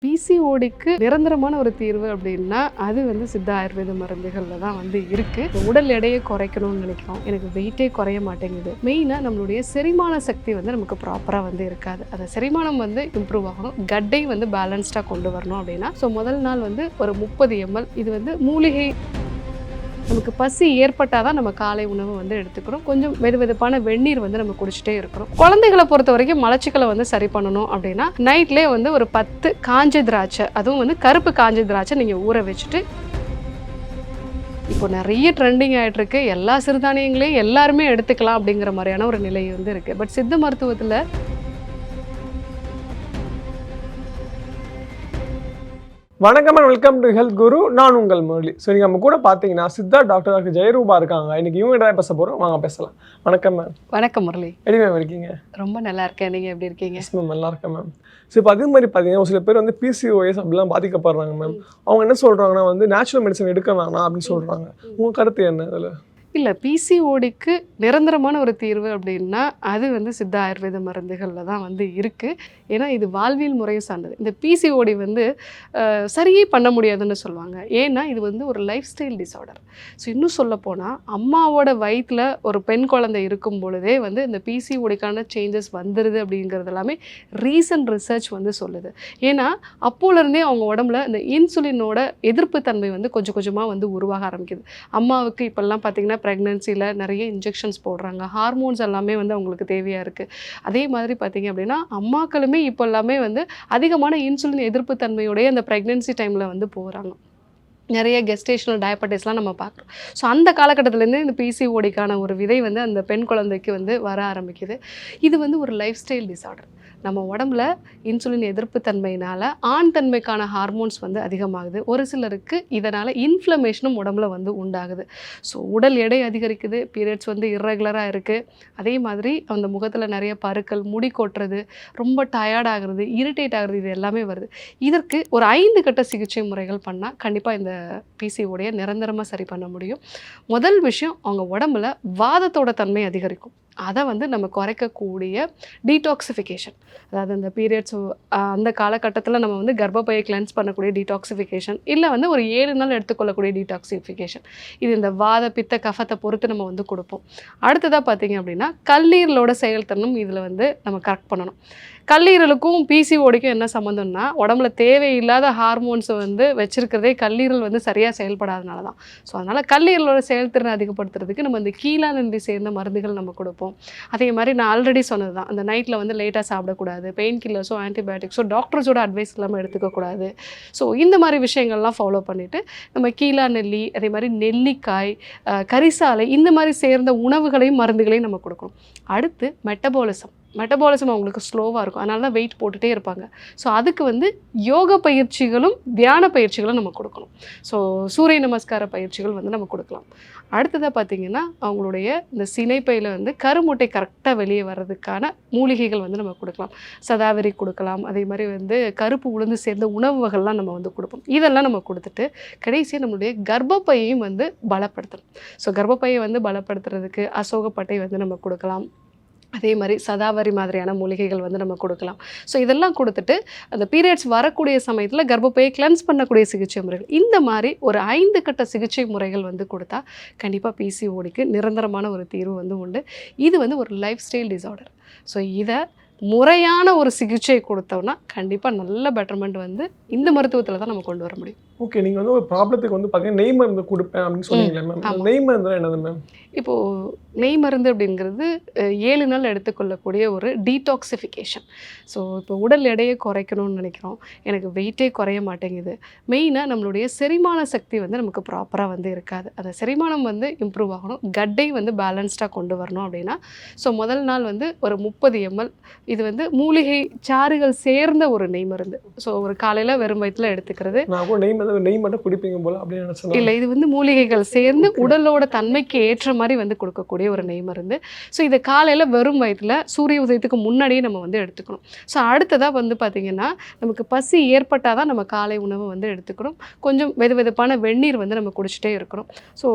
பிசிஓடிக்கு நிரந்தரமான ஒரு தீர்வு அப்படின்னா அது வந்து சித்த ஆயுர்வேத மருந்துகளில் தான் வந்து இருக்குது. உடல் எடையை குறைக்கணும்னு நினைக்கிறோம், எனக்கு வெயிட்டே குறைய மாட்டேங்குது. மெயினாக நம்மளுடைய செரிமான சக்தி வந்து நமக்கு ப்ராப்பராக வந்து இருக்காது. அந்த செரிமானம் வந்து இம்ப்ரூவ் ஆகணும், கட்டை வந்து பேலன்ஸ்டாக கொண்டு வரணும் அப்படின்னா முதல் நாள் வந்து ஒரு 30 ml இது வந்து மூலிகை. நமக்கு பசி ஏற்பட்டால் தான் நம்ம காலை உணவு வந்து எடுத்துக்கிறோம். கொஞ்சம் வெதுவெதுப்பான வெந்நீர் வந்து நம்ம குடிச்சிட்டே இருக்கிறோம். குழந்தைகளை பொறுத்த வரைக்கும் மலச்சிக்கலை வந்து சரி பண்ணணும் அப்படின்னா நைட்லேயே வந்து ஒரு 10 காஞ்ச திராட்சை, அதுவும் வந்து கருப்பு காஞ்ச திராட்சை நீங்கள் ஊற வச்சுட்டு, இப்போ நிறைய ட்ரெண்டிங் ஆகிட்டு இருக்கு, எல்லா சிறுதானியங்களையும் எல்லாருமே எடுத்துக்கலாம் அப்படிங்கிற மாதிரியான ஒரு நிலை வந்து இருக்குது. பட் சித்த மருத்துவத்தில் வணக்கம் அண்ட் வெல்கம் டு ஹெல்த் குரு. நான் உங்கள் முரளி. ஸோ நீங்கள் நம்ம கூட பார்த்தீங்கன்னா சித்தா டாக்டர் ஜெயரூபா இருக்காங்க. இன்னைக்கு இவங்க தான் பேச போகிறோம், வாங்க பேசலாம். வணக்கம் மேம். வணக்கம் முரளி. எப்படி மேம் இருக்கீங்க? ரொம்ப நல்லா இருக்கேன், நீங்கள் எப்படி இருக்கீங்க? எஸ் மேம், நல்லா இருக்கேன் மேம். ஸோ இப்போ அதே மாதிரி பார்த்தீங்கன்னா ஒரு சில பேர் வந்து பிசிஓஎஸ் அப்படிலாம் பாதிக்கப்படுறாங்க மேம். அவங்க என்ன சொல்கிறாங்கன்னா வந்து நேச்சுரல் மெடிசன் எடுக்க வேணாம் அப்படின்னு சொல்கிறாங்க. உங்கள் கருத்து என்ன அதில்? இல்லை, பிசிஓடிக்கு நிரந்தரமான ஒரு தீர்வு அப்படின்னா அது வந்து சித்த ஆயுர்வேத மருந்துகளில் தான் வந்து இருக்குது. ஏன்னா இது வாழ்வியல் முறையை சார்ந்தது. இந்த பிசிஓடி வந்து சரியே பண்ண முடியாதுன்னு சொல்லுவாங்க. ஏன்னா இது வந்து ஒரு லைஃப் ஸ்டைல் டிஸார்டர். ஸோ இன்னும் சொல்லப்போனால் அம்மாவோட வயிற்றில் ஒரு பெண் குழந்தை இருக்கும் பொழுதே வந்து இந்த பிசிஓடிக்கான சேஞ்சஸ் வந்துடுது அப்படிங்கிறது எல்லாமே ரீசன்ட் ரிசர்ச் வந்து சொல்லுது. ஏன்னா அப்போலேருந்தே அவங்க உடம்புல இந்த இன்சுலினோட எதிர்ப்பு தன்மை வந்து கொஞ்சம் கொஞ்சமாக வந்து உருவாக ஆரம்பிக்குது. அம்மாவுக்கு இப்போல்லாம் பார்த்திங்கன்னா ப்ரெக்னென்சியில் நிறைய இன்ஜெக்ஷன்ஸ் போடுறாங்க, ஹார்மோன்ஸ் எல்லாமே வந்து அவங்களுக்கு தேவையாக இருக்குது. அதே மாதிரி பார்த்திங்க அப்படின்னா அம்மாக்களுமே இப்போ எல்லாமே வந்து அதிகமான இன்சுலின் எதிர்ப்பு தன்மையோடைய அந்த ப்ரெக்னென்சி டைமில் வந்து போகிறாங்க. நிறைய கெஸ்டேஷனல் டயபெட்டிஸ்லாம் நம்ம பார்க்குறோம். ஸோ அந்த காலகட்டத்திலேருந்து இந்த பிசிஓடிக்கான ஒரு விதை வந்து அந்த பெண் குழந்தைக்கு வந்து வர ஆரம்பிக்குது. இது வந்து ஒரு லைஃப் ஸ்டைல் டிஸார்டர். நம்ம உடம்புல இன்சுலின் எதிர்ப்பு தன்மையினால் ஆண் தன்மைக்கான ஹார்மோன்ஸ் வந்து அதிகமாகுது. ஒரு சிலருக்கு இதனால் இன்ஃப்ளமேஷனும் உடம்புல வந்து உண்டாகுது. ஸோ உடல் எடை அதிகரிக்குது, பீரியட்ஸ் வந்து இர்ரெகுலராக இருக்குது. அதே மாதிரி அந்த முகத்தில் நிறைய பருக்கள், முடி கொட்டுறது, ரொம்ப டயர்ட் ஆகுறது, இரிட்டேட் ஆகுறது, இது எல்லாமே வருது. இதற்கு ஒரு 5 கட்ட சிகிச்சை முறைகள் பண்ணால் கண்டிப்பாக இந்த பிசிஓடியை நிரந்தரமாக சரி பண்ண முடியும். முதல் விஷயம், அவங்க உடம்புல வாதத்தோட தன்மை அதிகரிக்கும். அதை வந்து நம்ம குறைக்கக்கூடிய டீடாக்சிஃபிகேஷன், அதாவது அந்த பீரியட்ஸ் அந்த காலகட்டத்தில் நம்ம வந்து கர்ப்பப்பையை கிளென்ஸ் பண்ணக்கூடிய டீடாக்சிஃபிகேஷன், இல்லை வந்து ஒரு 7 நாள் எடுத்துக்கொள்ளக்கூடிய டீடாக்சிஃபிகேஷன். இது இந்த வாத பித்த கஃபத்தை பொறுத்து நம்ம வந்து கொடுப்போம். அடுத்ததாக பார்த்திங்க அப்படின்னா கல்லீரலோட செயல்திறனும் இதில் வந்து நம்ம கரெக்ட் பண்ணணும். கல்லீரலுக்கும் பிசிஓடிக்கும் என்ன சம்மந்தம்னா உடம்புல தேவையில்லாத ஹார்மோன்ஸை வந்து வச்சுருக்கிறதே கல்லீரல் வந்து சரியாக செயல்படாதனால தான். ஸோ அதனால் கல்லீரலோட செயல்திறனை அதிகப்படுத்துறதுக்கு நம்ம இந்த கீழாநெல்லி சேர்ந்த மருந்துகள் நம்ம கொடுப்போம். அதே மாதிரி நான் ஆல்ரெடி சொன்னது தான், அந்த நைட்டில் வந்து லேட்டாக சாப்பிடக்கூடாது, பெயின் கில்லர்ஸோ ஆன்டிபயோட்டிக்ஸோ டாக்டர்ஸோட அட்வைஸ் இல்லாமல் எடுத்துக்கக்கூடாது. ஸோ இந்த மாதிரி விஷயங்கள்லாம் ஃபாலோ பண்ணிவிட்டு நம்ம கீழாநெல்லி, அதே மாதிரி நெல்லிக்காய், கரிசாலை, இந்த மாதிரி சேர்ந்த உணவுகளையும் மருந்துகளையும் நம்ம கொடுக்கணும். அடுத்து மெட்டபாலிசம் அவங்களுக்கு ஸ்லோவாக இருக்கும், அதனால தான் வெயிட் போட்டுகிட்டே இருப்பாங்க. ஸோ அதுக்கு வந்து யோக பயிற்சிகளும் தியான பயிற்சிகளும் நம்ம கொடுக்கணும். ஸோ சூரிய நமஸ்கார பயிற்சிகள் வந்து நம்ம கொடுக்கலாம். அடுத்ததாக பார்த்திங்கன்னா அவங்களுடைய இந்த சினைப்பையில் வந்து கருமுட்டை கரெக்டாக வெளியே வர்றதுக்கான மூலிகைகள் வந்து நம்ம கொடுக்கலாம். சதாவரி கொடுக்கலாம், அதே மாதிரி வந்து கருப்பு உளுந்து சேர்ந்த உணவு வகைலாம் நம்ம வந்து கொடுப்போம். இதெல்லாம் நம்ம கொடுத்துட்டு கடைசியாக நம்மளுடைய கர்ப்பப்பையையும் வந்து பலப்படுத்தணும். ஸோ கர்ப்பப்பையை வந்து பலப்படுத்துறதுக்கு அசோகப்பட்டை வந்து நம்ம கொடுக்கலாம். அதே மாதிரி சதாவரி மாதிரியான மூலிகைகள் வந்து நம்ம கொடுக்கலாம். ஸோ இதெல்லாம் கொடுத்துட்டு அந்த பீரியட்ஸ் வரக்கூடிய சமயத்தில் கர்ப்பப்பையை கிளென்ஸ் பண்ணக்கூடிய சிகிச்சை முறைகள், இந்த மாதிரி ஒரு 5 கட்ட சிகிச்சை முறைகள் வந்து கொடுத்தா கண்டிப்பாக பிசிஓடிக்கு நிரந்தரமான ஒரு தீர்வு வந்து உண்டு. இது வந்து ஒரு லைஃப் ஸ்டைல் டிஸார்டர். ஸோ இதை முறையான ஒரு சிகிச்சை கொடுத்தோம்னா கண்டிப்பாக நல்ல பெட்டர்மெண்ட் வந்து இந்த மருத்துவத்தில் தான் நம்ம கொண்டு வர முடியும். ஓகே, நீங்கள் வந்து ஒரு ப்ராப்ளத்துக்கு வந்து பார்த்தீங்கன்னா நெய் மருந்து கொடுப்பேன் அப்படின்னு சொன்னீங்களே மேம். நெய் மருந்து என்னது மேம்? இப்போது நெய் மருந்து அப்படிங்கிறது 7 நாள் எடுத்துக்கொள்ளக்கூடிய ஒரு டீடாக்சிஃபிகேஷன். ஸோ இப்போ உடல் எடையை குறைக்கணும்னு நினைக்கிறோம், எனக்கு வெயிட்டே குறைய மாட்டேங்குது. மெயினாக நம்மளுடைய செரிமான சக்தி வந்து நமக்கு ப்ராப்பராக வந்து இருக்காது. அந்த செரிமானம் வந்து இம்ப்ரூவ் ஆகணும், கட்டை வந்து பேலன்ஸ்டாக கொண்டு வரணும் அப்படின்னா முதல் நாள் வந்து ஒரு 30 ml இது வந்து மூலிகை சாறுகள் சேர்ந்த ஒரு நெய் மருந்து. ஸோ ஒரு காலையில் வெறும் வயிற்றில் எடுத்துக்கிறது. நெய் மட்டும் குடிப்பீங்க போல அப்படின்னு நினைச்சேன். இல்லை, இது வந்து மூலிகைகள் சேர்ந்து உடலோட தன்மைக்கு ஏற்ற மாதிரி வந்து கொடுக்கக்கூடிய ஒரு நெய் மருந்து. ஸோ இதை காலையில் வெறும் வயிற்றில் சூரிய உதயத்துக்கு முன்னாடியே நம்ம வந்து எடுத்துக்கணும். ஸோ அடுத்ததாக வந்து பார்த்திங்கன்னா நமக்கு பசி ஏற்பட்டால் தான் நம்ம காலை உணவு வந்து எடுத்துக்கணும். கொஞ்சம் வெதுவெதுப்பான வெந்நீர் வந்து நம்ம குடிச்சிட்டே இருக்கிறோம். ஸோ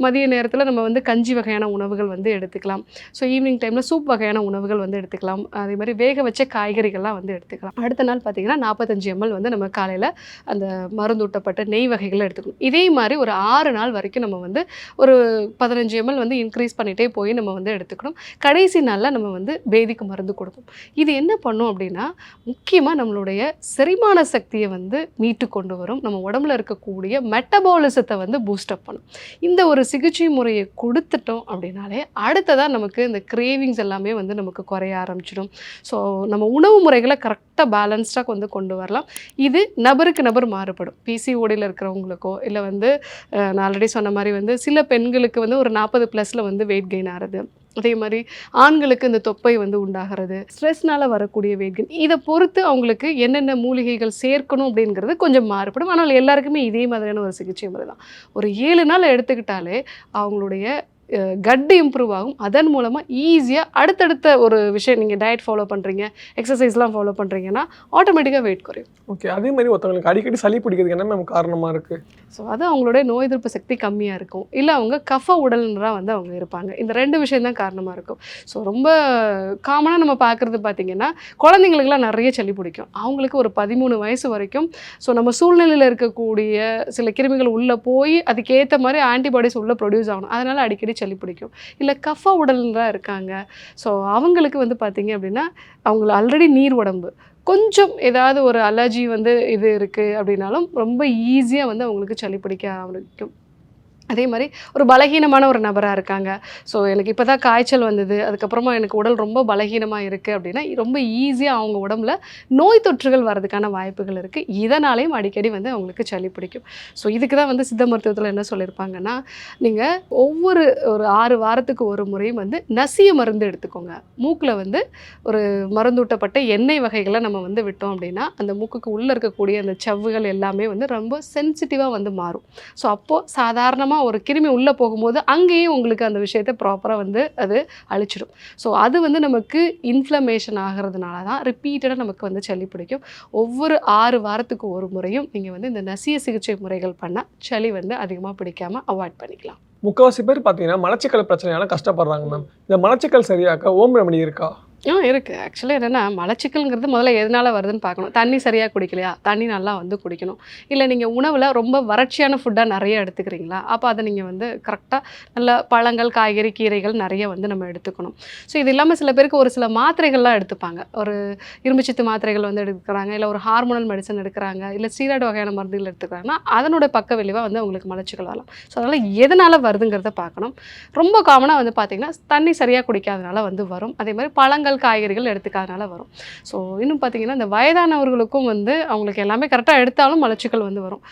மதிய நேரத்தில் நம்ம வந்து கஞ்சி வகையான உணவுகள் வந்து எடுத்துக்கலாம். ஸோ ஈவினிங் டைமில் சூப் வகையான உணவுகள் வந்து எடுத்துக்கலாம். அதே மாதிரி வேக வச்ச காய்கறிகள்லாம் வந்து எடுத்துக்கலாம். அடுத்த நாள் பார்த்தீங்கன்னா 45 ml வந்து நம்ம காலையில் அந்த மருந்தூட்டப்பட்ட நெய் வகைகளை எடுத்துக்கணும். இதே மாதிரி ஒரு 6 நாள் வரைக்கும் நம்ம வந்து ஒரு 15 ml வந்து இன்க்ரீஸ் பண்ணிகிட்டே போய் நம்ம வந்து எடுத்துக்கணும். கடைசி நாளில் நம்ம வந்து பேதிக்கு மருந்து கொடுப்போம். இது என்ன பண்ணும் அப்படின்னா, முக்கியமாக நம்மளுடைய செரிமான சக்தியை வந்து மீட்டு கொண்டு வரும். நம்ம உடம்புல இருக்கக்கூடிய மெட்டபாலிசத்தை வந்து பூஸ்டப் பண்ணும். இந்த ஒரு சிகிச்சை முறையை கொடுத்துட்டோம் அப்படின்னாலே அடுத்ததாக நமக்கு இந்த கிரேவிங்ஸ் எல்லாமே வந்து நமக்கு குறைய ஆரம்பிச்சிடும். ஸோ நம்ம உணவு முறைகளை கரெக்டாக பேலன்ஸ்டாக வந்து கொண்டு வரலாம். இது நபருக்கு நபர் மாறுபடும். பிசிஓடியில் இருக்கிறவங்களுக்கோ இல்லை வந்து நான் ஆல்ரெடி சொன்ன மாதிரி வந்து சில பெண்களுக்கு வந்து ஒரு 40+ வந்து வெயிட் கெயின் ஆகிறது, அதே மாதிரி ஆண்களுக்கு இந்த தொப்பை வந்து உண்டாகிறது, ஸ்ட்ரெஸ்னால வரக்கூடிய வெயிட் கெயின், இதை பொறுத்து அவங்களுக்கு என்னென்ன மூலிகைகள் சேர்க்கணும் அப்படிங்கிறது கொஞ்சம் மாறுபடும். ஆனால் எல்லாருக்குமே இதே மாதிரியான ஒரு சிகிச்சை முறை தான். ஒரு 7 நாள் எடுத்துக்கிட்டாலே அவங்களுடைய கட் இம்ப்ரூவ் ஆகும். அதன் மூலமாக ஈஸியாக அடுத்தடுத்த ஒரு விஷயம், நீங்கள் டயட் ஃபாலோ பண்ணுறீங்க, எக்ஸசைஸ்லாம் ஃபாலோ பண்ணுறீங்கன்னா ஆட்டோமேட்டிக்காக வெயிட் குறையும். ஓகே. அதே மாதிரி ஒருத்தவங்களுக்கு அடிக்கடி சளி பிடிக்கிறதுக்கு என்ன மேம் காரணமாக இருக்குது? ஸோ அது அவங்களுடைய நோய் எதிர்ப்பு சக்தி கம்மியாக இருக்கும், இல்லை அவங்க கஃப உடல்னராக வந்து அவங்க இருப்பாங்க. இந்த 2 விஷயம் தான் காரணமாக இருக்கும். ஸோ ரொம்ப காமனாக நம்ம பார்க்குறது பார்த்திங்கன்னா, குழந்தைங்களுக்குலாம் நிறைய சளி பிடிக்கும். அவங்களுக்கு ஒரு 13 வயசு வரைக்கும் ஸோ நம்ம சூழ்நிலையில் இருக்கக்கூடிய சில கிருமிகள் உள்ளே போய் அதுக்கேற்ற மாதிரி ஆன்டிபாடிஸ் உள்ளே ப்ரொடியூஸ் ஆகணும். அதனால் அடிக்கடி சளி பிடிக்கும். இல்லை கஃப உடல்னராக இருக்காங்க. ஸோ அவங்களுக்கு வந்து பார்த்திங்க அப்படின்னா, அவங்கள ஆல்ரெடி நீர் உடம்பு, கொஞ்சம் ஏதாவது ஒரு அலர்ஜி வந்து இது இருக்குது அப்படின்னாலும் ரொம்ப ஈஸியாக வந்து அவங்களுக்கு சளி பிடிக்க ஆரம்பிக்கும். அதே மாதிரி ஒரு பலகீனமான ஒரு நபராக இருக்காங்க. ஸோ எனக்கு இப்போ தான் காய்ச்சல் வந்தது, அதுக்கப்புறமா எனக்கு உடல் ரொம்ப பலகீனமாக இருக்குது அப்படின்னா ரொம்ப ஈஸியாக அவங்க உடம்புல நோய் தொற்றுகள் வர்றதுக்கான வாய்ப்புகள் இருக்குது. இதனாலேயும் அடிக்கடி வந்து அவங்களுக்கு சளி பிடிக்கும். ஸோ இதுக்கு தான் வந்து சித்த மருத்துவத்தில் என்ன சொல்லியிருப்பாங்கன்னா, நீங்கள் ஒவ்வொரு ஒரு 6 வாரத்துக்கு ஒரு முறையும் வந்து நசிய மருந்து எடுத்துக்கோங்க. மூக்கில் வந்து ஒரு மருந்தூட்டப்பட்ட எண்ணெய் வகைகளை நம்ம வந்து விட்டோம் அப்படின்னா அந்த மூக்குக்கு உள்ளே இருக்கக்கூடிய அந்த சவ்வுகள் எல்லாமே வந்து ரொம்ப சென்சிட்டிவாக வந்து மாறும். ஸோ அப்போது சாதாரணமாக ஒரு கிருமி உள்ளே போகும்போது அங்கேயும் உங்களுக்கு அந்த விஷயத்தை ப்ராப்பராக வந்து அது அழிச்சிடும். ஸோ அது வந்து நமக்கு இன்ஃப்ளமேஷன் ஆகிறதுனால தான் ரிப்பீட்டடாக நமக்கு வந்து சளி பிடிக்கும். ஒவ்வொரு 6 வாரத்துக்கு ஒரு முறையும் நீங்கள் வந்து இந்த நசிய சிகிச்சை முறைகள் பண்ணால் சளி வந்து அதிகமாக பிடிக்காமல் அவாய்ட் பண்ணிக்கலாம். முக்கால்வாசி பேர் பார்த்தீங்கன்னா மலச்சிக்கல் பிரச்சனையால கஷ்டப்படுறாங்க மேம். இந்த மலச்சிக்கல் சரியாக்க ஹோம் ரெமெடி இருக்கா? இருக்குது. ஆக்சுவலி என்னென்னா, மலச்சிக்கல்ங்கிறது முதல்ல எதனால் வருதுன்னு பார்க்கணும். தண்ணி சரியாக குடிக்கலையா? தண்ணி நல்லா வந்து குடிக்கணும். இல்லை நீங்கள் உணவில் ரொம்ப வறட்சியான ஃபுட்டாக நிறைய எடுத்துக்கிறீங்களா? அப்போ அதை நீங்கள் வந்து கரெக்டாக நல்ல பழங்கள், காய்கறி, கீரைகள் நிறைய வந்து நம்ம எடுத்துக்கணும். ஸோ இது இல்லாமல் சில பேருக்கு ஒரு சில மாத்திரைகள்லாம் எடுத்துப்பாங்க. ஒரு இரும்புச்சத்து மாத்திரைகள் வந்து எடுக்கிறாங்க, இல்லை ஒரு ஹார்மோனல் மெடிசன் எடுக்கிறாங்க, இல்லை ஸ்டீராய்டு வகையான மருந்துகள் எடுத்துக்கிறாங்கன்னா அதனோட பக்க விளைவாக வந்து அவங்களுக்கு மலச்சிக்கல் வரலாம். ஸோ அதனால் எதனால் வருதுங்கிறத பார்க்கணும். ரொம்ப காமனாக வந்து பார்த்திங்கன்னா தண்ணி சரியாக குடிக்காதனால வந்து வரும். அதே மாதிரி பழங்கள், காய்கறிகள் எடுத்துக்காதனால வரும். ஸோ இன்னும் பார்த்தீங்கன்னா இந்த வயதானவர்களுக்கும் வந்து அவங்களுக்கு எல்லாமே கரெக்டாக எடுத்தாலும் மலச்சிக்கல் வந்து வரும்.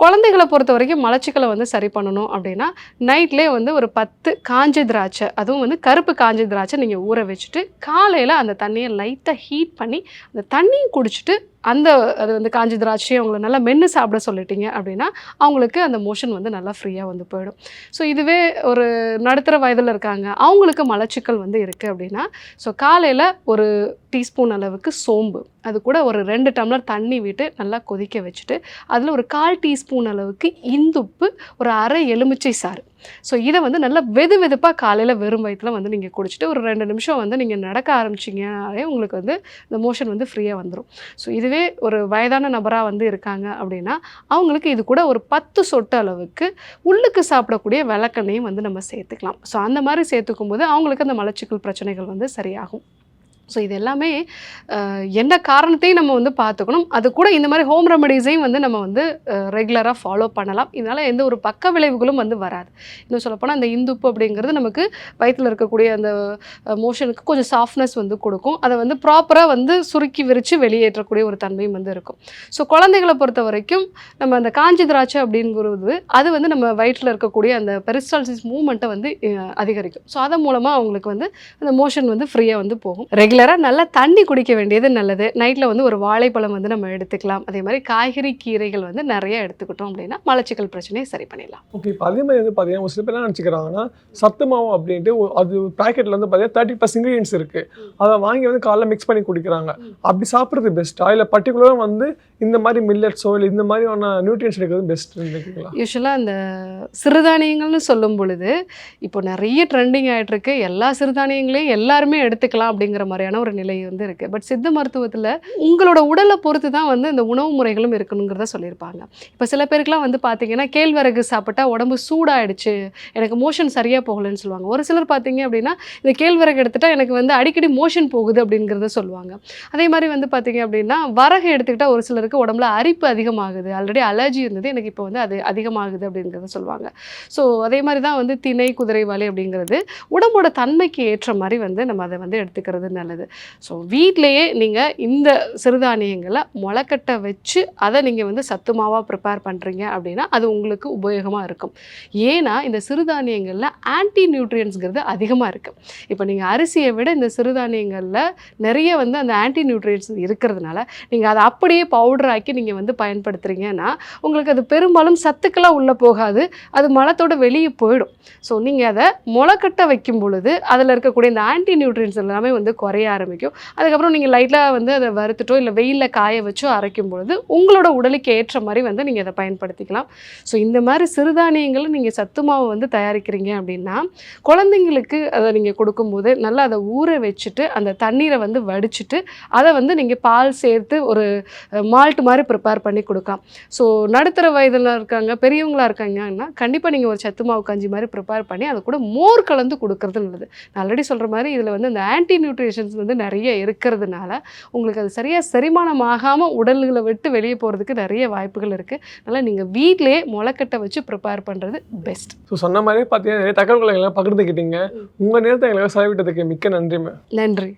குழந்தைகளை பொறுத்த வரைக்கும் மலச்சிக்கலை வந்து சரி பண்ணணும் அப்படின்னா நைட்லேயே வந்து ஒரு 10 காஞ்ச திராட்சை, அதுவும் வந்து கருப்பு காஞ்ச திராட்சை நீங்கள் ஊற வச்சுட்டு காலையில் அந்த தண்ணியை லைட்டாக ஹீட் பண்ணி அந்த தண்ணியை குடிச்சிட்டு அது வந்து காஞ்ச திராட்சையை அவங்கள நல்லா மென்று சாப்பிட சொல்லிட்டீங்க அப்படின்னா அவங்களுக்கு அந்த மோஷன் வந்து நல்லா ஃப்ரீயாக வந்து போயிடும். ஸோ இதுவே ஒரு நடுத்தர வயதில் இருக்காங்க, அவங்களுக்கு மலச்சிக்கல் வந்து இருக்குது அப்படின்னா ஸோ காலையில் ஒரு டீஸ்பூன் அளவுக்கு சோம்பு, அது கூட ஒரு 2 டம்ளர் தண்ணி விட்டு நல்லா கொதிக்க வச்சுட்டு அதில் ஒரு 1/4 டீஸ்பூன் அளவுக்கு இந்துப்பு, ஒரு அரை எலுமிச்சை சாறு, ஸோ இதை வந்து நல்லா வெதுப்பாக காலையில் வெறும் வயிற்றில் வந்து நீங்கள் குடிச்சிட்டு ஒரு 2 நிமிஷம் வந்து நீங்கள் நடக்க ஆரம்பிச்சிங்கனாலே உங்களுக்கு வந்து இந்த மோஷன் வந்து ஃப்ரீயாக வந்துடும். ஸோ இதுவே ஒரு வயதான நபராக வந்து இருக்காங்க அப்படின்னா அவங்களுக்கு இது கூட ஒரு 10 சொட்டு அளவுக்கு உள்ளுக்கு சாப்பிடக்கூடிய விளக்கெண்ணையும் வந்து நம்ம சேர்த்துக்கலாம். ஸோ அந்த மாதிரி சேர்த்துக்கும் போது அவங்களுக்கு அந்த மலச்சிக்கல் பிரச்சனைகள் வந்து சரியாகும். ஸோ இது எல்லாமே என்ன காரணத்தையும் நம்ம வந்து பார்த்துக்கணும். அது கூட இந்த மாதிரி ஹோம் ரெமடிஸையும் வந்து நம்ம வந்து ரெகுலராக ஃபாலோ பண்ணலாம். இதனால் எந்த ஒரு பக்க விளைவுகளும் வந்து வராது. இன்னும் சொல்லப்போனால் அந்த இந்துப்பு அப்படிங்கிறது நமக்கு வயிற்றில் இருக்கக்கூடிய அந்த மோஷனுக்கு கொஞ்சம் சாஃப்ட்னஸ் வந்து கொடுக்கும். அதை வந்து ப்ராப்பராக வந்து சுருக்கி விரித்து வெளியேற்றக்கூடிய ஒரு தன்மையும் வந்து இருக்கும். ஸோ குழந்தைகளை பொறுத்த வரைக்கும் நம்ம அந்த காஞ்சி திராட்சை அப்படிங்கிறது அது வந்து நம்ம வயிற்றில் இருக்கக்கூடிய அந்த பெரிஸ்டால்சிஸ் மூவ்மெண்ட்டை வந்து அதிகரிக்கும். ஸோ அதன் மூலமாக அவங்களுக்கு வந்து அந்த மோஷன் வந்து ஃப்ரீயாக வந்து போகும். ரெகுலராக நல்லா தண்ணி குடிக்க வேண்டியது நல்லது. நைட்டில் வந்து ஒரு வாழைப்பழம் வந்து நம்ம எடுத்துக்கலாம். அதே மாதிரி காய்கறி, கீரைகள் வந்து நிறைய எடுத்துக்கிட்டோம் அப்படின்னா மலச்சிக்கல் பிரச்சனையை சரி பண்ணிடலாம். ஓகே. இப்போ அதே மாதிரி வந்து பார்த்தீங்கன்னா ஒரு சில பேர் என்ன நினச்சிக்கிறாங்கன்னா சத்து மாவு அப்படின்ட்டு அது பேக்கெட்டில் வந்து பார்த்தீங்கன்னா 30+ இன்க்ரீடியன்ஸ் இருக்குது, அதை வாங்கி வந்து காலைல மிக்ஸ் பண்ணி குடிக்கிறாங்க. அப்படி சாப்பிட்றது பெஸ்ட்டா, இல்லை பர்டிகுலராக வந்து இந்த மாதிரி மில்லட்ஸோ இல்லை இந்த மாதிரியான நியூட்ரியன்ஸ் எடுக்கிறது பெஸ்ட்டுன்னு நினைக்கிறீங்களா? யூஸ்வலாக அந்த சிறுதானியங்கள்னு சொல்லும் பொழுது இப்போ நிறைய ட்ரெண்டிங் ஆகிட்டுருக்கு. எல்லா சிறுதானியங்களையும் எல்லாருமே எடுத்துக்கலாம் அப்படிங்கிற மாதிரியான மாதிரியான ஒரு நிலை வந்து இருக்குது. பட் சித்த மருத்துவத்தில் உங்களோட உடலை பொறுத்து தான் வந்து இந்த உணவு முறைகளும் இருக்கணுங்கிறத சொல்லியிருப்பாங்க. இப்போ சில பேருக்குலாம் வந்து பார்த்தீங்கன்னா கேழ்வரகு சாப்பிட்டா உடம்பு சூடாயிடுச்சு, எனக்கு மோஷன் சரியாக போகலைன்னு சொல்லுவாங்க. ஒரு சிலர் பார்த்தீங்க அப்படின்னா இந்த கேழ்வரகு எடுத்துட்டா எனக்கு வந்து அடிக்கடி மோஷன் போகுது அப்படிங்கிறத சொல்லுவாங்க. அதே மாதிரி வந்து பார்த்தீங்க அப்படின்னா வரகு எடுத்துக்கிட்டால் ஒரு சிலருக்கு உடம்புல அரிப்பு அதிகமாகுது, ஆல்ரெடி அலர்ஜி இருந்தது எனக்கு இப்போ வந்து அது அதிகமாகுது அப்படிங்கிறத சொல்லுவாங்க. ஸோ அதே மாதிரி தான் வந்து திணை குதிரைவாலி அப்படிங்கிறது உடம்போட தன்மைக்கு ஏற்ற மாதிரி வந்து நம்ம அதை வந்து எடுத்துக்கிறது நல்லது. ஸோ வீட்டிலேயே நீங்கள் இந்த சிறுதானியங்களை முளைக்கட்ட வச்சு அதை நீங்கள் வந்து சத்து மாவாக ப்ரிப்பேர் பண்ணுறீங்க அப்படின்னா அது உங்களுக்கு உபயோகமாக இருக்கும். ஏன்னா இந்த சிறுதானியங்களில் ஆன்டி நியூட்ரியன்ஸ்ங்கிறது அதிகமாக இருக்குது. இப்போ நீங்கள் அரிசியை விட இந்த சிறுதானியங்களில் நிறைய வந்து அந்த ஆன்டி நியூட்ரியன்ஸ் இருக்கிறதுனால நீங்கள் அதை அப்படியே பவுடர் ஆக்கி நீங்கள் வந்து பயன்படுத்துகிறீங்கன்னா உங்களுக்கு அது பெரும்பாலும் சத்துக்கெல்லாம் உள்ளே போகாது, அது மலத்தோட வெளியே போயிடும். ஸோ நீங்கள் அதை முளைக்கட்ட வைக்கும் பொழுது அதில் இருக்கக்கூடிய இந்த ஆன்டி நியூட்ரியன்ஸ் எல்லாமே வந்து குறைய ஆரம்பிக்கும். அதுக்கப்புறம் நீங்கள் லைட்டாக வந்து அதை வறுத்துட்டோ இல்லை வெயிலில் காய வச்சோ அரைக்கும் பொழுது உங்களோட உடலுக்கு ஏற்ற மாதிரி வந்து நீங்கள் அதை பயன்படுத்திக்கலாம். ஸோ இந்த மாதிரி சிறுதானியங்களை நீங்கள் சத்து மாவு வந்து தயாரிக்கிறீங்க அப்படின்னா குழந்தைங்களுக்கு அதை நீங்கள் கொடுக்கும்போது நல்லா அதை ஊற வச்சுட்டு அந்த தண்ணீரை வந்து வடிச்சிட்டு அதை வந்து நீங்கள் பால் சேர்த்து ஒரு மால்ட் மாதிரி ப்ரிப்பேர் பண்ணி கொடுக்கலாம். ஸோ நடுத்தர வயதில் இருக்காங்க, பெரியவங்களாக இருக்காங்கன்னா கண்டிப்பாக நீங்கள் ஒரு சத்து மாவு கஞ்சி மாதிரி ப்ரிப்பேர் பண்ணி அது கூட மோர் கலந்து கொடுக்கறது நல்லது. நான் ஆல்ரெடி சொல்கிற மாதிரி இதில் வந்து இந்த ஆன்டி நியூட்ரிஷன்ஸ் வந்து நிறைய இருக்கிறதுனால உங்களுக்கு அது சரியாக செரிமானம் ஆகாமல் உடல்களை விட்டு வெளியே போகிறதுக்கு நிறைய வாய்ப்புகள் இருக்குது. அதனால் நீங்கள் வீட்டிலேயே முளைக்கட்டை வச்சு ப்ரிப்பேர் பண்ணுறது பெஸ்ட். ஸோ சொன்ன மாதிரியே பார்த்தீங்கன்னா நிறைய தகவல்களை எல்லாம் பகிர்ந்துக்கிட்டீங்க. உங்கள் நேரத்தை எங்களுக்கு செலவிட்டதுக்கு மிக்க நன்றி. நன்றி.